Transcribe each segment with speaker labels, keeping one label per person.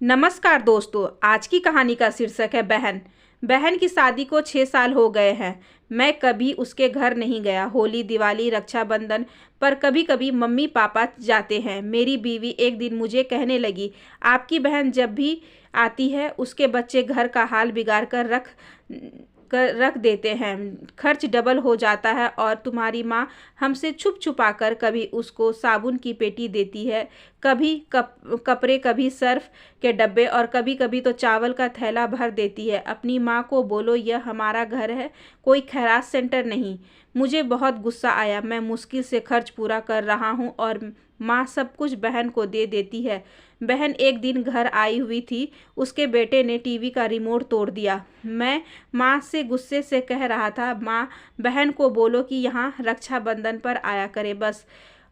Speaker 1: नमस्कार दोस्तों, आज की कहानी का शीर्षक है बहन। बहन की शादी को 6 साल हो गए हैं। मैं कभी उसके घर नहीं गया। होली, दिवाली, रक्षाबंधन पर कभी कभी मम्मी पापा जाते हैं। मेरी बीवी एक दिन मुझे कहने लगी, आपकी बहन जब भी आती है उसके बच्चे घर का हाल बिगाड़ कर रख देते हैं। खर्च डबल हो जाता है और तुम्हारी माँ हमसे छुप छुपा कर कभी उसको साबुन की पेटी देती है, कभी कपड़े, कभी सर्फ के डब्बे और कभी कभी तो चावल का थैला भर देती है। अपनी माँ को बोलो यह हमारा घर है, कोई खैरात सेंटर नहीं। मुझे बहुत गुस्सा आया। मैं मुश्किल से खर्च पूरा कर रहा हूँ और माँ सब कुछ बहन को दे देती है। बहन एक दिन घर आई हुई थी। उसके बेटे ने टीवी का रिमोट तोड़ दिया। मैं माँ से गुस्से से कह रहा था, माँ बहन को बोलो कि यहाँ रक्षाबंधन पर आया करे बस।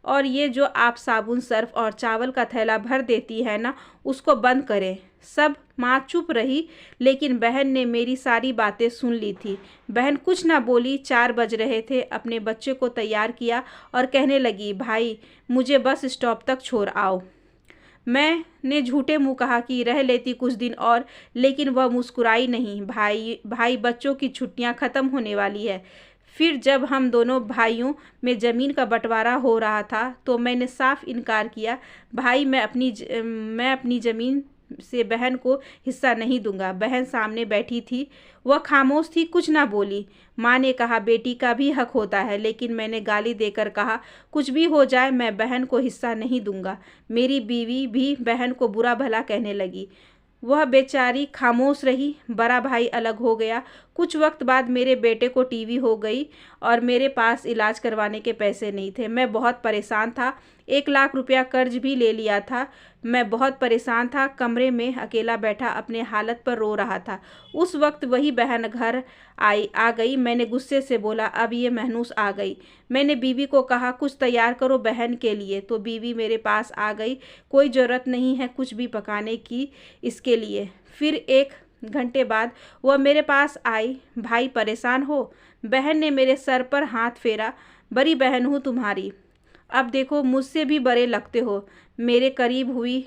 Speaker 1: और ये जो आप साबुन, सर्फ और चावल का थैला भर देती है ना, उसको बंद करें। सब माँ चुप रही, लेकिन बहन ने मेरी सारी बातें सुन ली थी। बहन कुछ ना बोली। 4 बज रहे थे। अपने बच्चे को तैयार किया और कहने लगी, भाई मुझे बस स्टॉप तक छोड़ आओ। मैंने झूठे मुंह कहा कि रह लेती कुछ दिन और, लेकिन वह मुस्कुराई नहीं। भाई बच्चों की छुट्टियां ख़त्म होने वाली है। फिर जब हम दोनों भाइयों में ज़मीन का बंटवारा हो रहा था तो मैंने साफ इनकार किया। भाई मैं अपनी ज़मीन से बहन को हिस्सा नहीं दूंगा। बहन सामने बैठी थी, वह खामोश थी, कुछ ना बोली। माँ ने कहा, बेटी का भी हक होता है, लेकिन मैंने गाली देकर कहा, कुछ भी हो जाए मैं बहन को हिस्सा नहीं दूंगा। मेरी बीवी भी बहन को बुरा भला कहने लगी। वह बेचारी खामोश रही। बड़ा भाई अलग हो गया। कुछ वक्त बाद मेरे बेटे को टीवी हो गई और मेरे पास इलाज करवाने के पैसे नहीं थे। मैं बहुत परेशान था। 1 लाख रुपया कर्ज भी ले लिया था। मैं बहुत परेशान था। कमरे में अकेला बैठा अपने हालत पर रो रहा था। उस वक्त वही बहन घर आ गई। मैंने गुस्से से बोला, अब ये महनूस आ गई। मैंने बीवी को कहा, कुछ तैयार करो बहन के लिए। तो बीवी मेरे पास आ गई, कोई ज़रूरत नहीं है कुछ भी पकाने की इसके लिए। फिर 1 घंटे बाद वह मेरे पास आई। भाई परेशान हो? बहन ने मेरे सर पर हाथ फेरा। बड़ी बहन हूँ तुम्हारी, अब देखो मुझसे भी बड़े लगते हो। मेरे करीब हुई,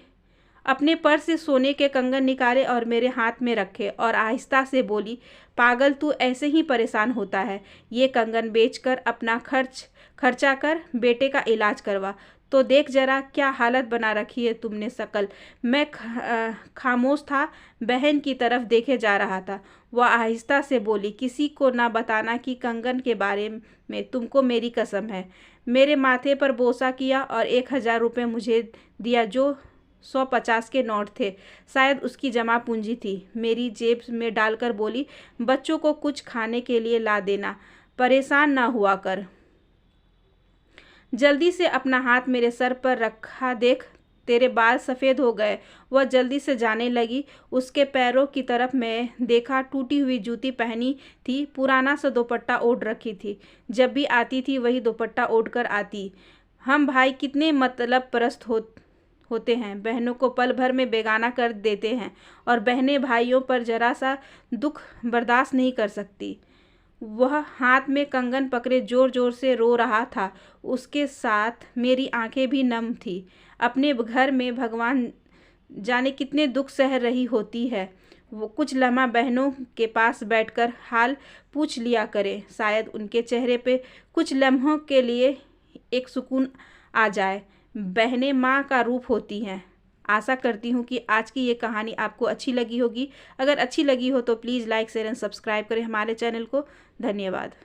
Speaker 1: अपने पर्स से सोने के कंगन निकाले और मेरे हाथ में रखे और आहिस्ता से बोली, पागल तू ऐसे ही परेशान होता है। ये कंगन बेचकर अपना खर्चा कर, बेटे का इलाज करवा। तो देख जरा क्या हालत बना रखी है तुमने शकल। मैं खामोश था, बहन की तरफ देखे जा रहा था। वह आहिस्ता से बोली, किसी को ना बताना कि कंगन के बारे में, तुमको मेरी कसम है। मेरे माथे पर बोसा किया और 1000 रुपये मुझे दिया, जो 150 के नोट थे। शायद उसकी जमा पूंजी थी। मेरी जेब में डालकर बोली, बच्चों को कुछ खाने के लिए ला देना, परेशान ना हुआ कर। जल्दी से अपना हाथ मेरे सर पर रखा, देख तेरे बाल सफ़ेद हो गए। वह जल्दी से जाने लगी। उसके पैरों की तरफ मैं देखा, टूटी हुई जूती पहनी थी, पुराना सा दुपट्टा ओढ़ रखी थी। जब भी आती थी वही दुपट्टा ओढ़ कर आती। हम भाई कितने मतलब परस्त होते हैं, बहनों को पल भर में बेगाना कर देते हैं और बहनें भाइयों पर जरा सा दुख बर्दाश्त नहीं कर सकती। वह हाथ में कंगन पकड़े जोर जोर से रो रहा था। उसके साथ मेरी आंखें भी नम थी। अपने घर में भगवान जाने कितने दुख सह रही होती है। वो कुछ लम्हा बहनों के पास बैठकर हाल पूछ लिया करे, शायद उनके चेहरे पे कुछ लम्हों के लिए एक सुकून आ जाए। बहनें माँ का रूप होती हैं। आशा करती हूँ कि आज की ये कहानी आपको अच्छी लगी होगी। अगर अच्छी लगी हो तो please like, share and subscribe करें हमारे चैनल को। धन्यवाद।